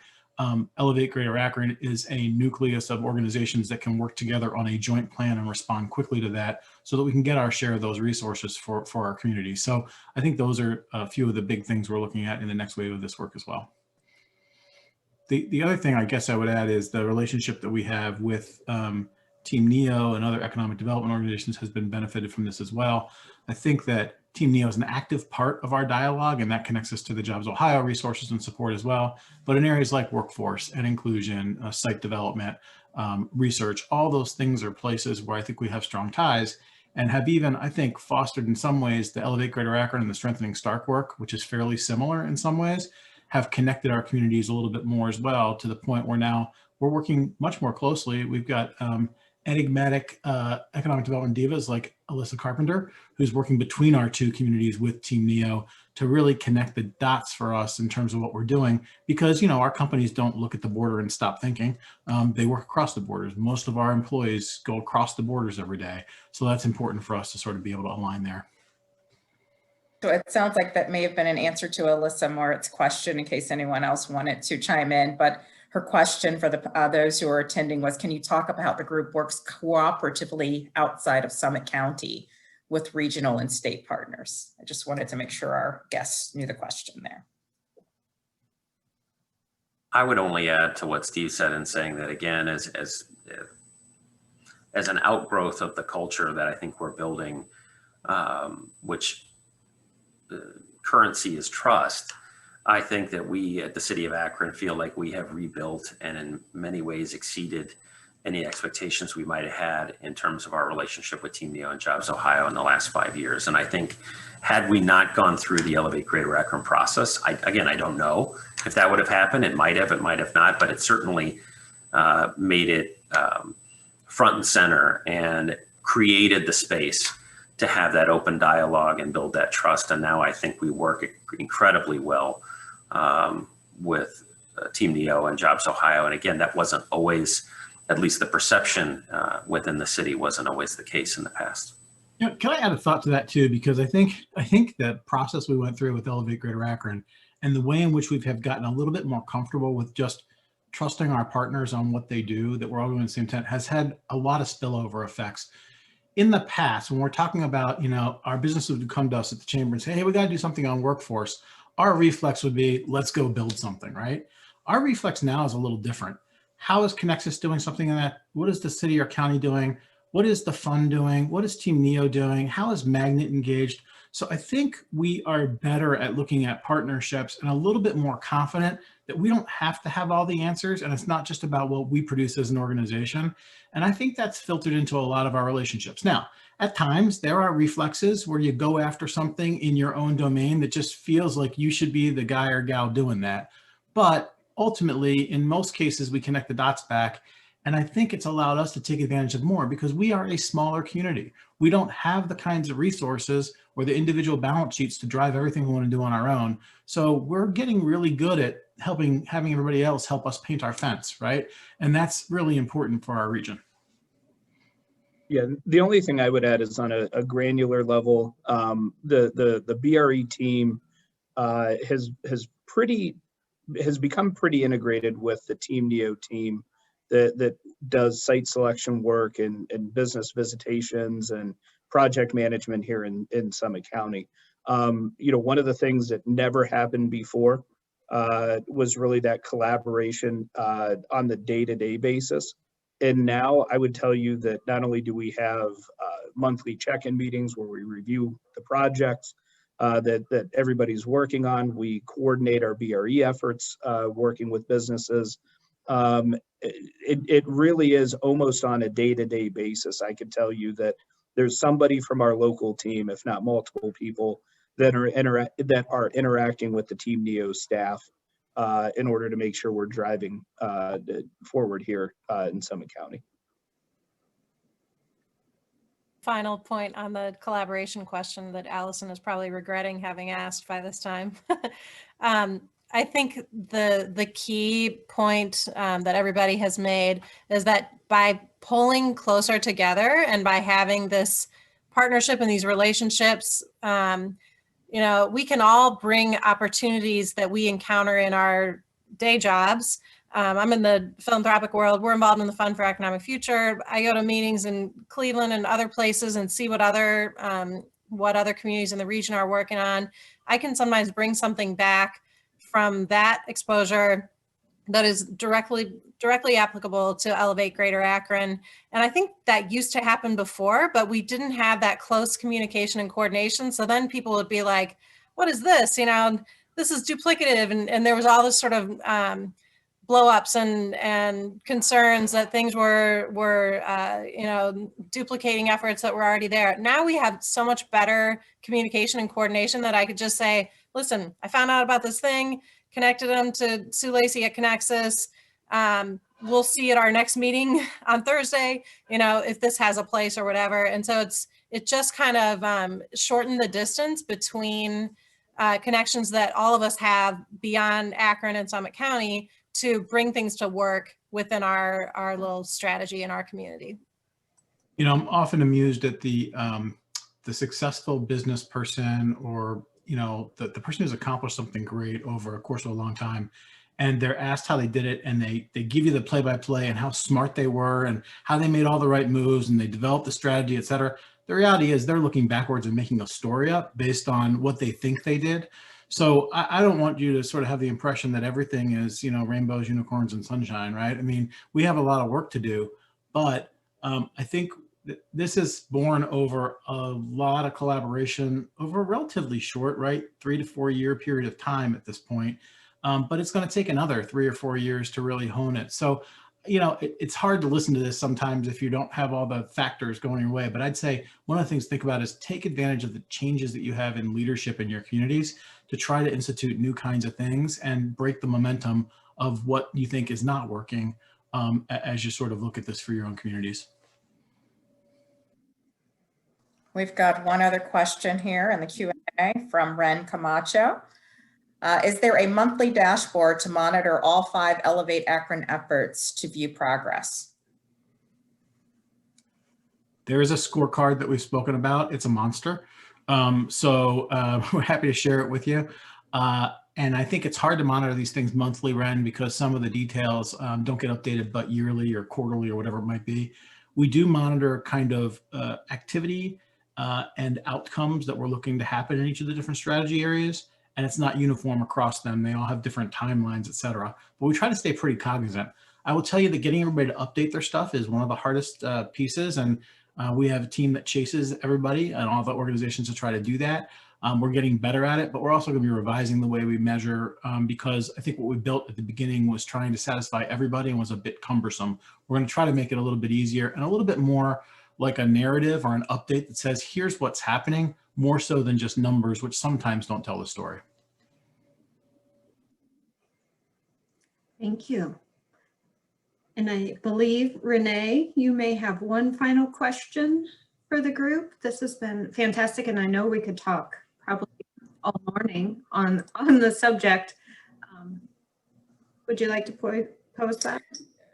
Elevate Greater Akron is a nucleus of organizations that can work together on a joint plan and respond quickly to that so that we can get our share of those resources for our community. So I think those are a few of the big things we're looking at in the next wave of this work as well. The other thing I guess I would add is the relationship that we have with Team Neo and other economic development organizations has been benefited from this as well. I think that Team Neo is an active part of our dialogue, and that connects us to the Jobs Ohio resources and support as well. But in areas like workforce and inclusion, site development, research, all those things are places where I think we have strong ties and have even, I think, fostered in some ways the Elevate Greater Akron and the Strengthening Stark work, which is fairly similar in some ways, have connected our communities a little bit more as well, to the point where now we're working much more closely. We've got enigmatic economic development divas like Alyssa Carpenter, who's working between our two communities with Team Neo to really connect the dots for us in terms of what we're doing. Because, our companies don't look at the border and stop thinking. They work across the borders. Most of our employees go across the borders every day. So that's important for us to sort of be able to align there. So it sounds like that may have been an answer to Alyssa Morit's question, in case anyone else wanted to chime in. But her question for those who are attending was, can you talk about how the group works cooperatively outside of Summit County with regional and state partners? I just wanted to make sure our guests knew the question there. I would only add to what Steve said in saying that, again, as an outgrowth of the culture that I think we're building, which currency is trust. I think that we at the City of Akron feel like we have rebuilt and in many ways exceeded any expectations we might have had in terms of our relationship with Team Neo and Jobs Ohio in the last 5 years. And I think had we not gone through the Elevate Greater Akron process, I don't know if that would have happened. It might have not, but it certainly made it front and center and created the space to have that open dialogue and build that trust. And now I think we work incredibly well with Team Neo and Jobs Ohio. And again, that wasn't always, at least the perception within the city wasn't always the case in the past. You know, can I add a thought to that too? Because I think the process we went through with Elevate Greater Akron and the way in which we have gotten a little bit more comfortable with just trusting our partners on what they do, that we're all doing the same tent, has had a lot of spillover effects. In the past, when we're talking about, you know, our businesses would come to us at the chamber and say, hey, we got to do something on workforce. Our reflex would be, let's go build something, right? Our reflex now is a little different. How is Connexus doing something in that? What is the city or county doing? What is the fund doing? What is Team Neo doing? How is Magnet engaged? So I think we are better at looking at partnerships and a little bit more confident that we don't have to have all the answers. And it's not just about what we produce as an organization. And I think that's filtered into a lot of our relationships. Now, at times there are reflexes where you go after something in your own domain that just feels like you should be the guy or gal doing that. But ultimately, in most cases, we connect the dots back. And I think it's allowed us to take advantage of more because we are a smaller community. We don't have the kinds of resources or the individual balance sheets to drive everything we want to do on our own. So we're getting really good at having everybody else help us paint our fence, right? And that's really important for our region. Yeah, the only thing I would add is on a granular level, the BRE team has become pretty integrated with the Team Neo team that does site selection work and business visitations and project management here in Summit County. You know, one of the things that never happened before was really that collaboration on the day-to-day basis. And now I would tell you that not only do we have monthly check-in meetings where we review the projects that everybody's working on, we coordinate our BRE efforts working with businesses. It really is almost on a day-to-day basis. I could tell you that there's somebody from our local team, if not multiple people, that are interacting with the Team Neo staff in order to make sure we're driving forward here in Summit County. Final point on the collaboration question that Allison is probably regretting having asked by this time. I think the key point that everybody has made is that by pulling closer together and by having this partnership and these relationships, you know, we can all bring opportunities that we encounter in our day jobs. I'm in the philanthropic world. We're involved in the Fund for Economic Future. I go to meetings in Cleveland and other places and see what other communities in the region are working on. I can sometimes bring something back from that exposure that is directly applicable to Elevate Greater Akron. And I think that used to happen before, but we didn't have that close communication and coordination. So then people would be like, what is this? You know, this is duplicative. And there was all this sort of blow-ups and concerns that things were you know, duplicating efforts that were already there. Now we have so much better communication and coordination that I could just say, listen, I found out about this thing, connected them to Sue Lacey at Connexus. We'll see at our next meeting on Thursday, you know, if this has a place or whatever. And so it just kind of shortened the distance between connections that all of us have beyond Akron and Summit County to bring things to work within our little strategy in our community. You know, I'm often amused at the successful business person, or, you know, the person who's accomplished something great over a course of a long time, and they're asked how they did it, and they give you the play-by-play and how smart they were and how they made all the right moves and they developed the strategy, et cetera. The reality is they're looking backwards and making a story up based on what they think they did. So I don't want you to sort of have the impression that everything is, you know, rainbows, unicorns, and sunshine, right? I mean, we have a lot of work to do, but I think this is born over a lot of collaboration over a relatively short, right, 3 to 4 year period of time at this point. But it's going to take another 3 or 4 years to really hone it. So, you know, it's hard to listen to this sometimes if you don't have all the factors going your way. But I'd say one of the things to think about is take advantage of the changes that you have in leadership in your communities to try to institute new kinds of things and break the momentum of what you think is not working as you sort of look at this for your own communities. We've got one other question here in the Q&A from Ren Camacho. Is there a monthly dashboard to monitor all 5 Elevate Akron efforts to view progress? There is a scorecard that we've spoken about. It's a monster. We're happy to share it with you. And I think it's hard to monitor these things monthly, Ren, because some of the details don't get updated but yearly or quarterly or whatever it might be. We do monitor kind of activity and outcomes that we're looking to happen in each of the different strategy areas. And it's not uniform across them. They all have different timelines, et cetera. But we try to stay pretty cognizant. I will tell you that getting everybody to update their stuff is one of the hardest pieces. And we have a team that chases everybody and all the organizations to try to do that. We're getting better at it, but we're also going to be revising the way we measure because I think what we built at the beginning was trying to satisfy everybody and was a bit cumbersome. We're going to try to make it a little bit easier and a little bit more like a narrative or an update that says, here's what's happening, more so than just numbers, which sometimes don't tell the story. Thank you. And I believe, Renee, you may have one final question for the group. This has been fantastic, and I know we could talk probably all morning on the subject. Would you like to pose that?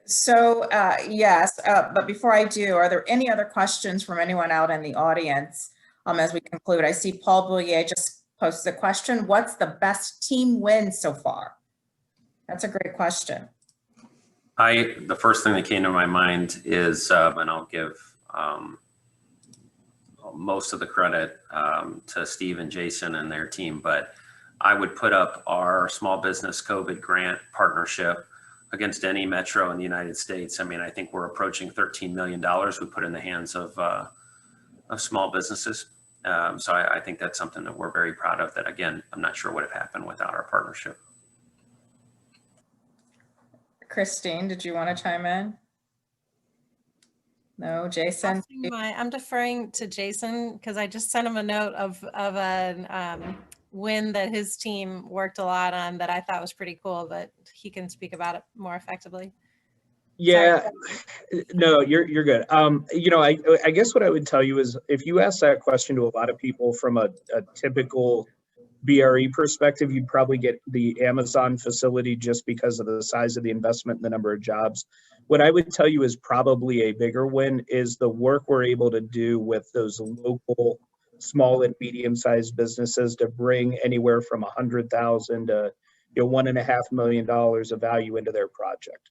So yes, but before I do, are there any other questions from anyone out in the audience as we conclude? I see Paul Bouillet just posted a question. What's the best team win so far? That's a great question. The first thing that came to my mind is, and I'll give most of the credit to Steve and Jason and their team, but I would put up our small business COVID grant partnership against any metro in the United States. I mean, I think we're approaching $13 million we put in the hands of small businesses. So I think that's something that we're very proud of that, again, I'm not sure would have happened without our partnership. Christine, did you want to chime in? No, Jason? I'm deferring to Jason because I just sent him a note of a win that his team worked a lot on that I thought was pretty cool, but he can speak about it more effectively. Yeah, no, you're good. You know, I guess what I would tell you is if you ask that question to a lot of people from a typical BRE perspective, you'd probably get the Amazon facility just because of the size of the investment and the number of jobs. What I would tell you is probably a bigger win is the work we're able to do with those local small and medium-sized businesses to bring anywhere from 100,000 to $1.5 million of value into their project.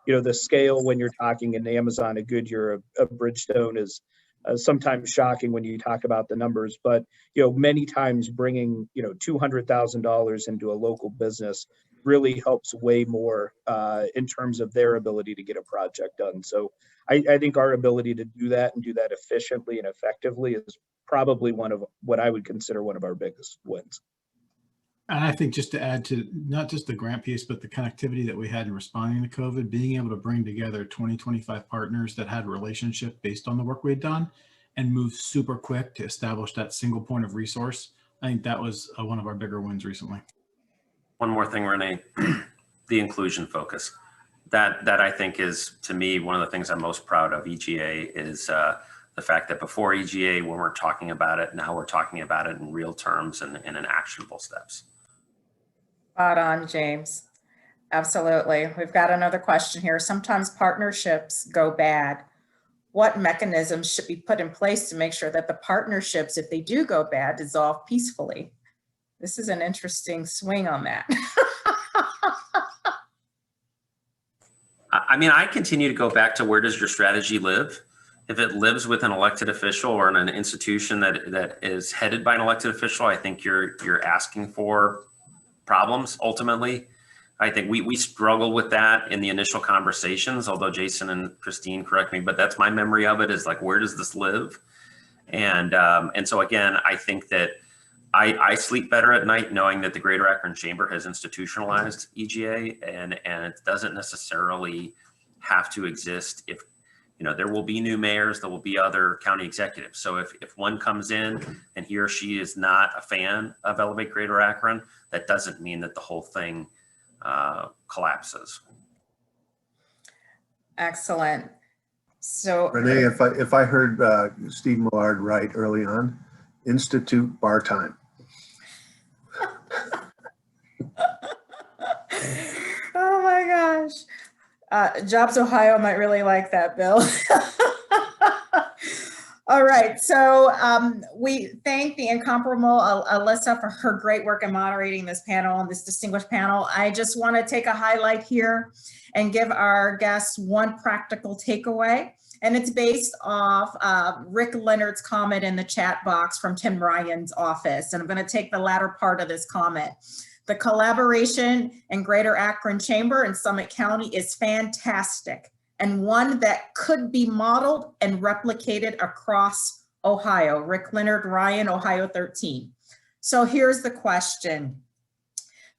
You know, the scale when you're talking in Amazon, a Goodyear, a Bridgestone is sometimes shocking when you talk about the numbers, but many times bringing $200,000 into a local business really helps way more in terms of their ability to get a project done. So I think our ability to do that and do that efficiently and effectively is probably one of what I would consider one of our biggest wins. And I think just to add to not just the grant piece, but the connectivity that we had in responding to COVID, being able to bring together 25 partners that had relationship based on the work we had done and move super quick to establish that single point of resource. I think that was one of our bigger wins recently. One more thing, Renee, the inclusion focus. That I think is, to me, one of the things I'm most proud of EGA is the fact that before EGA, when we're talking about it, now we're talking about it in real terms and in actionable steps. Spot on, James. Absolutely. We've got another question here. Sometimes partnerships go bad. What mechanisms should be put in place to make sure that the partnerships, if they do go bad, dissolve peacefully? This is an interesting swing on that. I mean, I continue to go back to where does your strategy live? If it lives with an elected official or in an institution that is headed by an elected official, I think you're asking for problems ultimately. I think we struggle with that in the initial conversations, although Jason and Christine correct me, but that's my memory of it is like, where does this live? And so again, I think that I sleep better at night knowing that the Greater Akron Chamber has institutionalized EGA and it doesn't necessarily have to exist. If there will be new mayors, there will be other county executives. So if one comes in and he or she is not a fan of Elevate Greater Akron, that doesn't mean that the whole thing collapses. Excellent. So Renee, if I heard Steve Millard right early on, institute bar time. oh my gosh. Jobs Ohio might really like that, Bill. All right, so we thank the incomparable Alyssa for her great work in moderating this panel and this distinguished panel. I just want to take a highlight here and give our guests one practical takeaway. And it's based off Rick Leonard's comment in the chat box from Tim Ryan's office. And I'm going to take the latter part of this comment. The collaboration in Greater Akron Chamber and Summit County is fantastic, and one that could be modeled and replicated across Ohio. Rick Leonard, Ryan, Ohio 13. So here's the question.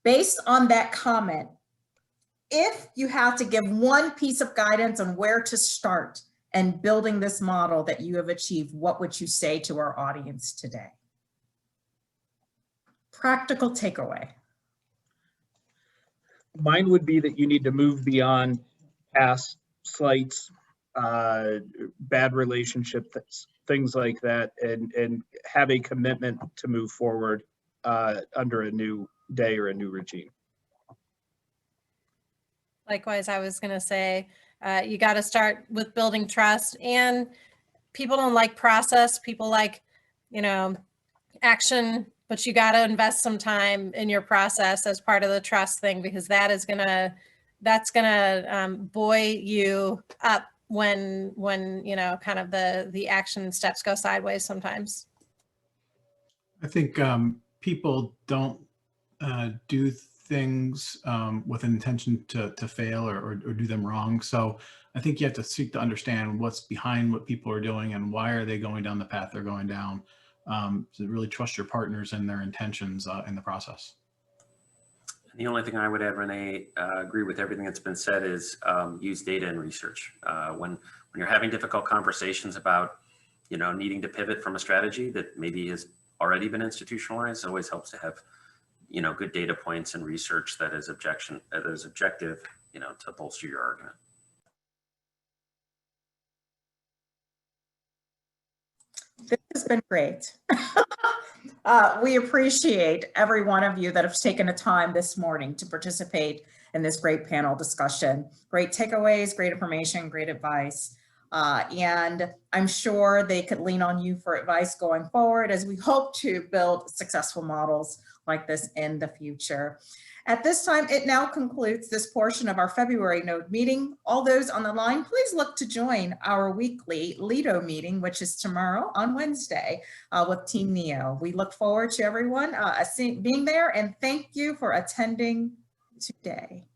Based on that comment, if you have to give one piece of guidance on where to start and building this model that you have achieved, what would you say to our audience today? Practical takeaway. Mine would be that you need to move beyond past slights, bad relationships, things like that, and have a commitment to move forward under a new day or a new regime. Likewise, I was going to say, you got to start with building trust, and people don't like process. People like, action, but you got to invest some time in your process as part of the trust thing, because that's going to buoy you up when kind of the action steps go sideways sometimes. I think people don't do things with an intention to fail or do them wrong. So I think you have to seek to understand what's behind what people are doing and why are they going down the path they're going down. To really trust your partners and their intentions in the process. The only thing I would add, Renee, agree with everything that's been said, is use data and research. When you're having difficult conversations about, needing to pivot from a strategy that maybe has already been institutionalized, it always helps to have, good data points and research that is objective, to bolster your argument. This has been great. We appreciate every one of you that have taken the time this morning to participate in this great panel discussion. Great takeaways, great information, great advice. And I'm sure they could lean on you for advice going forward as we hope to build successful models like this in the future. At this time, it now concludes this portion of our February Node meeting. All those on the line, please look to join our weekly Lido meeting, which is tomorrow on Wednesday with Team Neo. We look forward to everyone being there, and thank you for attending today.